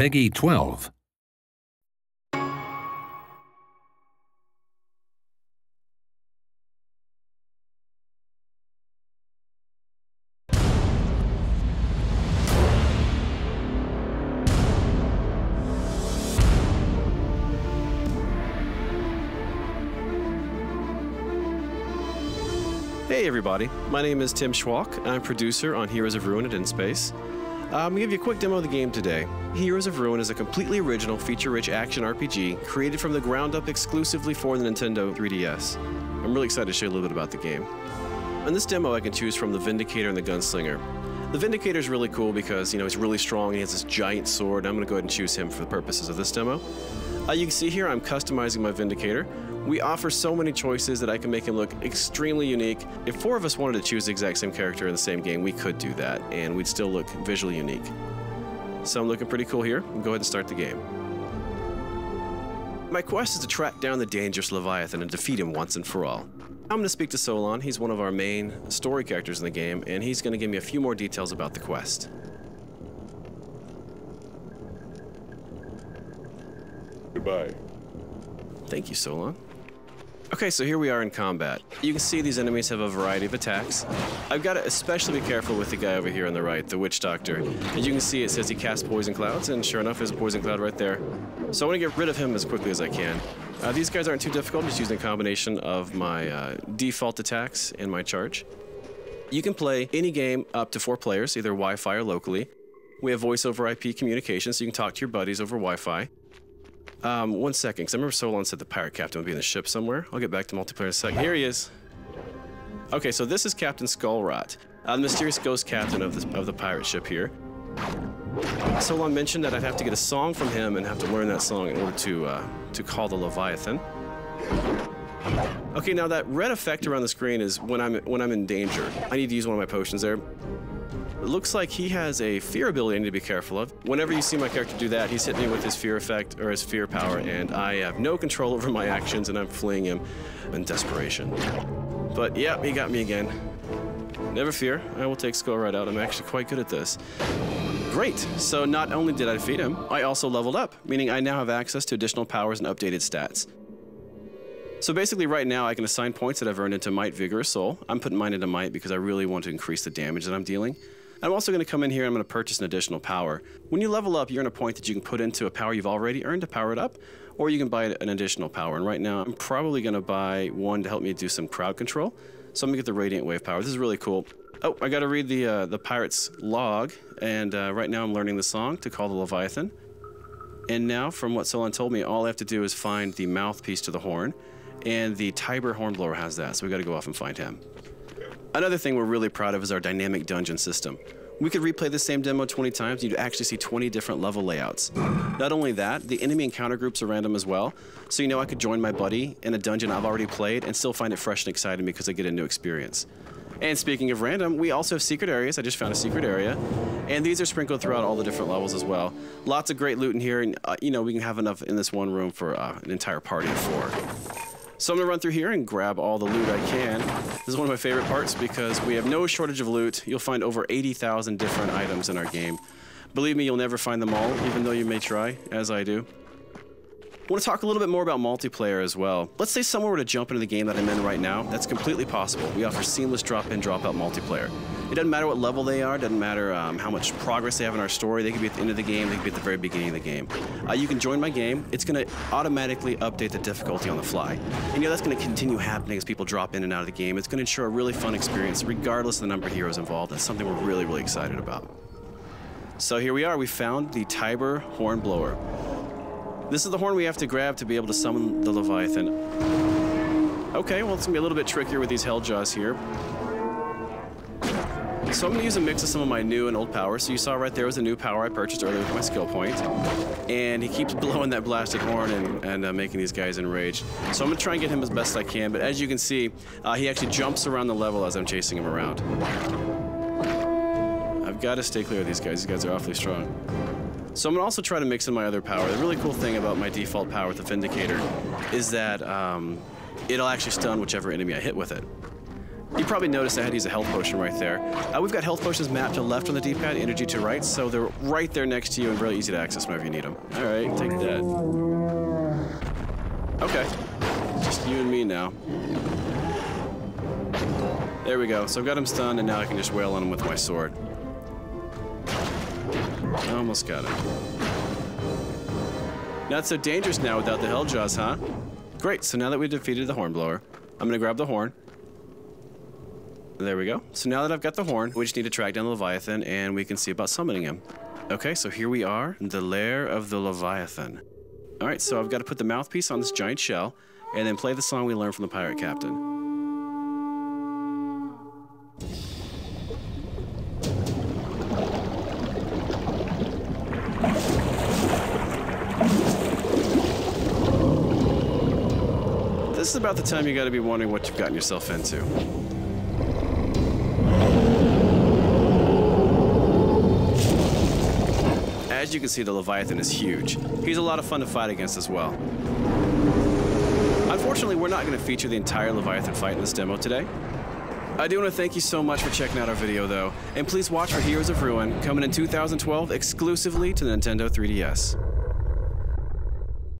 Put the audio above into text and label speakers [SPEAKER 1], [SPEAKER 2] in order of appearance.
[SPEAKER 1] Peggy 12.
[SPEAKER 2] Hey everybody, my name is Tim Schwalk. I'm producer on Heroes of Ruin in Space. I'm going to give you a quick demo of the game today. Heroes of Ruin is a completely original, feature-rich action RPG created from the ground up exclusively for the Nintendo 3DS. I'm really excited to show you a little bit about the game. In this demo, I can choose from the Vindicator and the Gunslinger. The Vindicator is really cool because, he's really strong and he has this giant sword. I'm going to go ahead and choose him for the purposes of this demo. You can see here I'm customizing my Vindicator. We offer so many choices that I can make him look extremely unique. If 4 of us wanted to choose the exact same character in the same game, we could do that, and we'd still look visually unique. So I'm looking pretty cool here. We'll go ahead and start the game. My quest is to track down the dangerous Leviathan and defeat him once and for all. I'm going to speak to Solon. He's one of our main story characters in the game, and he's going to give me a few more details about the quest.
[SPEAKER 3] Goodbye.
[SPEAKER 2] Thank you, Solon. Okay, so here we are in combat. You can see these enemies have a variety of attacks. I've got to especially be careful with the guy over here on the right, the Witchdoctor. As you can see, it says he casts poison clouds, and sure enough, there's a poison cloud right there. So I want to get rid of him as quickly as I can. These guys aren't too difficult, just using a combination of my default attacks and my charge. You can play any game up to 4 players, either Wi-Fi or locally. We have voice over IP communication, so you can talk to your buddies over Wi-Fi. 1 second, because I remember Solon said the pirate captain would be in the ship somewhere. I'll get back to multiplayer in a second. Here he is. Okay, so this is Captain Skullrot, the mysterious ghost captain of the pirate ship here. Solon mentioned that I'd have to get a song from him and have to learn that song in order to call the Leviathan. Okay, now that red effect around the screen is when I'm in danger. I need to use one of my potions there. It looks like he has a fear ability I need to be careful of. Whenever you see my character do that, he's hitting me with his fear effect, or his fear power, and I have no control over my actions, and I'm fleeing him in desperation. But yeah, he got me again. Never fear, I will take Skullrot out. I'm actually quite good at this. Great, so not only did I defeat him, I also leveled up, meaning I now have access to additional powers and updated stats. So basically right now I can assign points that I've earned into Might, Vigor, or Soul. I'm putting mine into Might because I really want to increase the damage that I'm dealing. I'm also going to come in here and I'm going to purchase an additional power. When you level up, you earn a point that you can put into a power you've already earned to power it up, or you can buy an additional power. And right now, I'm probably going to buy one to help me do some crowd control. So I'm going to get the Radiant Wave power. This is really cool. Oh, I got to read the pirate's log, and right now I'm learning the song to call the Leviathan. And now, from what Solon told me, all I have to do is find the mouthpiece to the horn, and the Tiber Hornblower has that, so we got to go off and find him. Another thing we're really proud of is our dynamic dungeon system. We could replay the same demo 20 times, and you'd actually see 20 different level layouts. Not only that, the enemy encounter groups are random as well, so I could join my buddy in a dungeon I've already played and still find it fresh and exciting because I get a new experience. And speaking of random, we also have secret areas. I just found a secret area, and these are sprinkled throughout all the different levels as well. Lots of great loot in here, and we can have enough in this one room for an entire party of 4. So I'm going to run through here and grab all the loot I can. This is one of my favorite parts because we have no shortage of loot. You'll find over 80,000 different items in our game. Believe me, you'll never find them all, even though you may try, as I do. I want to talk a little bit more about multiplayer as well. Let's say someone were to jump into the game that I'm in right now. That's completely possible. We offer seamless drop-in, drop-out multiplayer. It doesn't matter what level they are, doesn't matter how much progress they have in our story. They could be at the end of the game, they could be at the very beginning of the game. You can join my game. It's going to automatically update the difficulty on the fly. And that's going to continue happening as people drop in and out of the game. It's going to ensure a really fun experience regardless of the number of heroes involved. That's something we're really, really excited about. So here we are. We found the Tiber Hornblower. This is the horn we have to grab to be able to summon the Leviathan. Okay, well, it's going to be a little bit trickier with these Helljaws here. So I'm going to use a mix of some of my new and old powers. So you saw right there was a new power I purchased earlier with my skill point. And he keeps blowing that blasted horn and making these guys enraged. So I'm going to try and get him as best I can. But as you can see, he actually jumps around the level as I'm chasing him around. I've got to stay clear of these guys. These guys are awfully strong. So I'm going to also try to mix in my other power. The really cool thing about my default power with the Vindicator is that it'll actually stun whichever enemy I hit with it. You probably noticed I had to use a health potion right there. We've got health potions mapped to left on the D-pad, energy to right, so they're right there next to you and really easy to access whenever you need them. All right, take that. Okay, just you and me now. There we go. So I've got him stunned, and now I can just wail on him with my sword. Almost got him. Not so dangerous now without the Helljaws, huh? Great, so now that we've defeated the Hornblower, I'm gonna grab the horn. There we go. So now that I've got the horn, we just need to track down the Leviathan, and we can see about summoning him. Okay, so here we are, the Lair of the Leviathan. All right, so I've got to put the mouthpiece on this giant shell, and then play the song we learned from the pirate captain. This is about the time you got to be wondering what you've gotten yourself into. As you can see, the Leviathan is huge. He's a lot of fun to fight against as well. Unfortunately, we're not going to feature the entire Leviathan fight in this demo today. I do want to thank you so much for checking out our video, though, and please watch for Heroes of Ruin, coming in 2012 exclusively to the Nintendo 3DS.